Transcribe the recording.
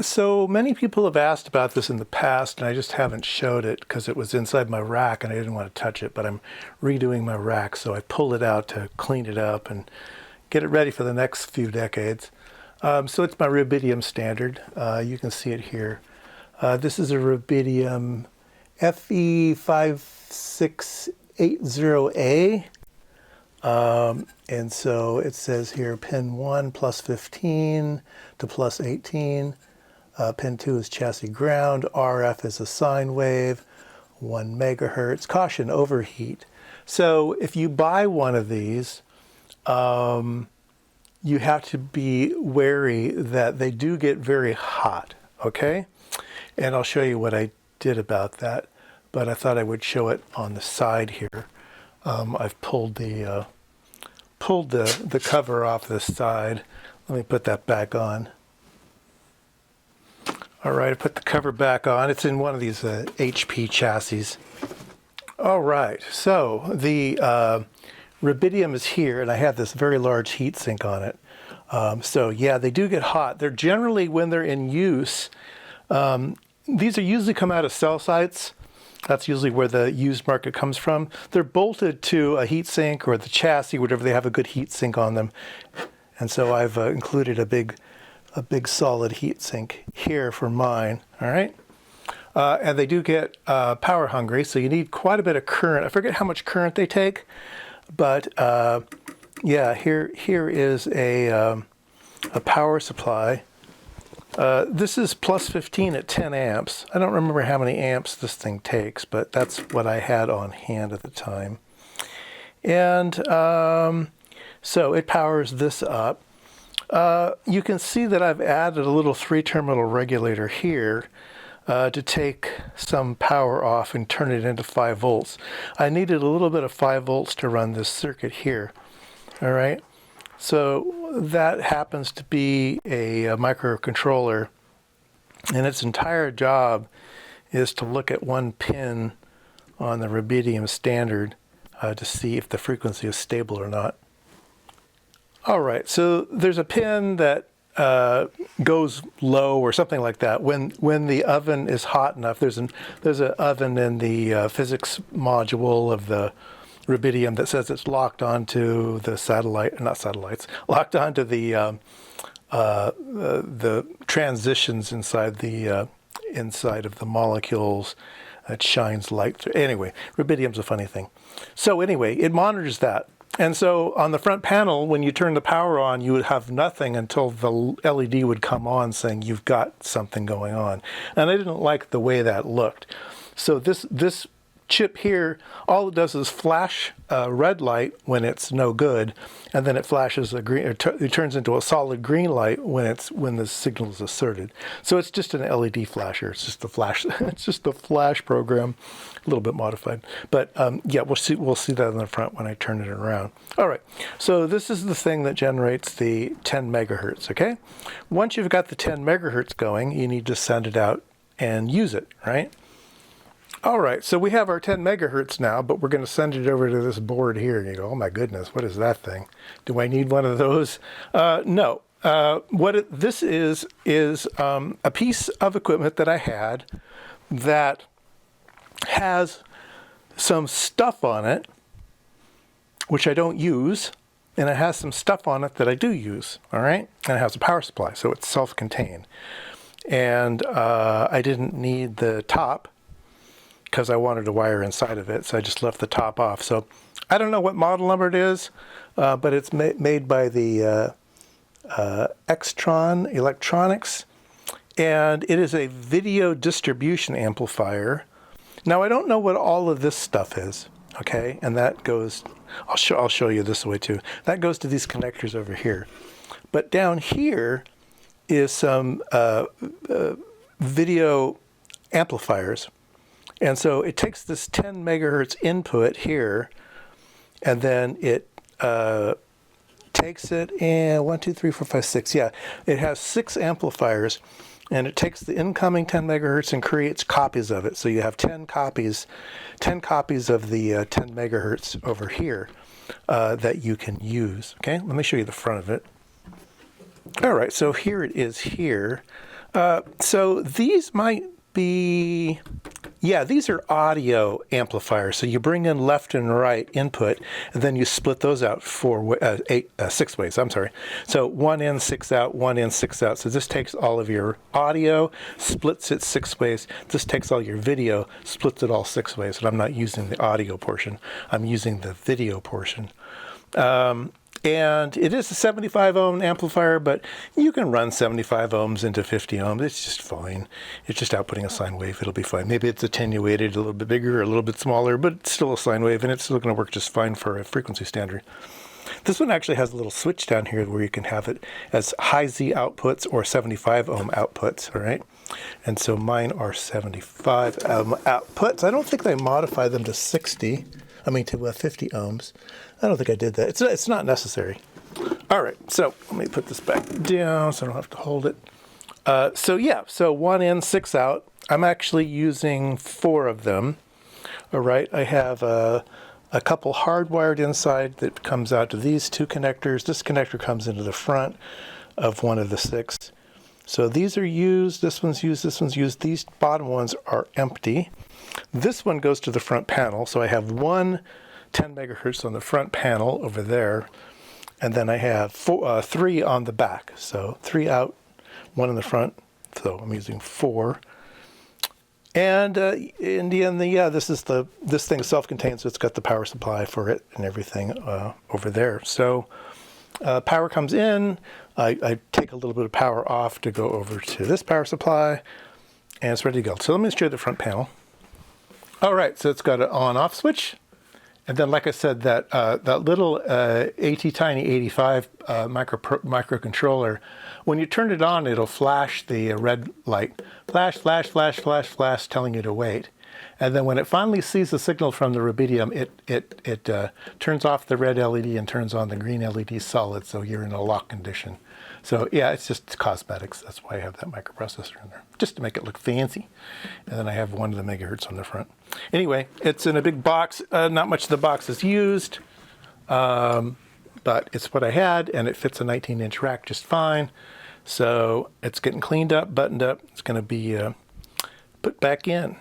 So many people have asked about this in the past, and I just haven't showed it because it was inside my rack and I didn't want to touch it, but I'm redoing my rack, so I pulled it out to clean it up and get it ready for the next few decades. So it's my Rubidium standard. You can see it here. This is a Rubidium FE5680A. And so it says here pin 1 plus 15 to plus 18. Pin 2 is chassis ground. RF is a sine wave. 1 megahertz. Caution, overheat. So if you buy one of these, you have to be wary that they do get very hot, okay? And I'll show you what I did about that, but I thought I would show it on the side here. I've pulled the cover off this side. Let me put that back on. All right, I put the cover back on. It's in one of these HP chassis. All right, so the Rubidium is here, and I have this very large heat sink on it. So yeah, they do get hot. They're generally, when they're in use, these are usually come out of cell sites. That's usually where the used market comes from. They're bolted to a heat sink or the chassis, whatever, they have a good heat sink on them. And so I've included a big solid heat sink here for mine, all right? And they do get power hungry, so you need quite a bit of current. I forget how much current they take, but yeah, here is a power supply. This is plus 15 at 10 amps. I don't remember how many amps this thing takes, but that's what I had on hand at the time. And so it powers this up. You can see that I've added a little 3-terminal regulator here to take some power off and turn it into 5 volts. I needed a little bit of 5 volts to run this circuit here. All right. So that happens to be a microcontroller, and its entire job is to look at one pin on the Rubidium standard to see if the frequency is stable or not. All right, so there's a pin that goes low or something like that when the oven is hot enough. There's an oven in the physics module of the Rubidium that says it's locked onto the locked onto the transitions inside the inside of the molecules. It shines light through. Anyway, Rubidium's a funny thing. So anyway, it monitors that. And so on the front panel, when you turn the power on, you would have nothing until the LED would come on saying you've got something going on. And I didn't like the way that looked. So this chip here, all it does is flash a red light when it's no good, and then it flashes a green, it turns into a solid green light when the signal is asserted. So it's just an LED flasher. It's just a flash. It's just a flash program, a little bit modified. But yeah, we'll see that in the front when I turn it around. All right. So this is the thing that generates the 10 megahertz. Okay. Once you've got the 10 megahertz going, you need to send it out and use it, right? All right, so we have our 10 megahertz now, but we're going to send it over to this board here. And you go, oh my goodness, what is that thing? Do I need one of those? No. This is a piece of equipment that I had that has some stuff on it, which I don't use, and it has some stuff on it that I do use, all right? And it has a power supply, so it's self-contained. And I didn't need the top, because I wanted a wire inside of it, so I just left the top off. So I don't know what model number it is, but it's made by the Extron Electronics, and it is a video distribution amplifier. Now I don't know what all of this stuff is, okay? And that goes, I'll show you this way too. That goes to these connectors over here. But down here is some video amplifiers. And so it takes this 10 megahertz input here, and then it takes it in 1, 2, 3, 4, 5, 6. Yeah, it has 6 amplifiers, and it takes the incoming 10 megahertz and creates copies of it. So you have 10 copies of the 10 megahertz over here that you can use. Okay, let me show you the front of it. All right, so here it is here. So these might be, yeah, these are audio amplifiers. So you bring in left and right input, and then you split those out for 6 ways. I'm sorry. So 1 in, 6 out, 1 in, 6 out. So this takes all of your audio, splits it 6 ways. This takes all your video, splits it all 6 ways. And I'm not using the audio portion. I'm using the video portion. And it is a 75 ohm amplifier, but you can run 75 ohms into 50 ohms. It's just fine. It's just outputting a sine wave. It'll be fine. Maybe it's attenuated a little bit bigger, a little bit smaller, but it's still a sine wave, and it's still going to work just fine for a frequency standard. This one actually has a little switch down here where you can have it as high Z outputs or 75 ohm outputs, all right? And so mine are 75 ohm outputs. I don't think they modify them to 50 ohms. I don't think I did that. It's not necessary. All right, so let me put this back down so I don't have to hold it. So 1 in, 6 out. I'm actually using 4 of them. All right, I have a couple hardwired inside that comes out to these 2 connectors. This connector comes into the front of one of the 6. So these are used, this one's used, this one's used. These bottom ones are empty. This one goes to the front panel, so I have one 10 megahertz on the front panel over there, and then I have 3 on the back. So 3 out, 1 in the front, so I'm using 4. And in the end, this thing is self-contained, so it's got the power supply for it and everything over there. So power comes in, I take a little bit of power off to go over to this power supply, and it's ready to go. So let me show you the front panel. All right, so it's got an on-off switch. And then, like I said, that little AT-Tiny 85 microcontroller, when you turn it on, it'll flash the red light. Flash, flash, flash, flash, flash, telling you to wait. And then when it finally sees the signal from the Rubidium, it turns off the red LED and turns on the green LED solid, so you're in a lock condition. So yeah, it's just cosmetics. That's why I have that microprocessor in there, just to make it look fancy. And then I have 1 of the megahertz on the front. Anyway, it's in a big box. Not much of the box is used, but it's what I had, and it fits a 19-inch rack just fine. So it's getting cleaned up, buttoned up. It's going to be put back in.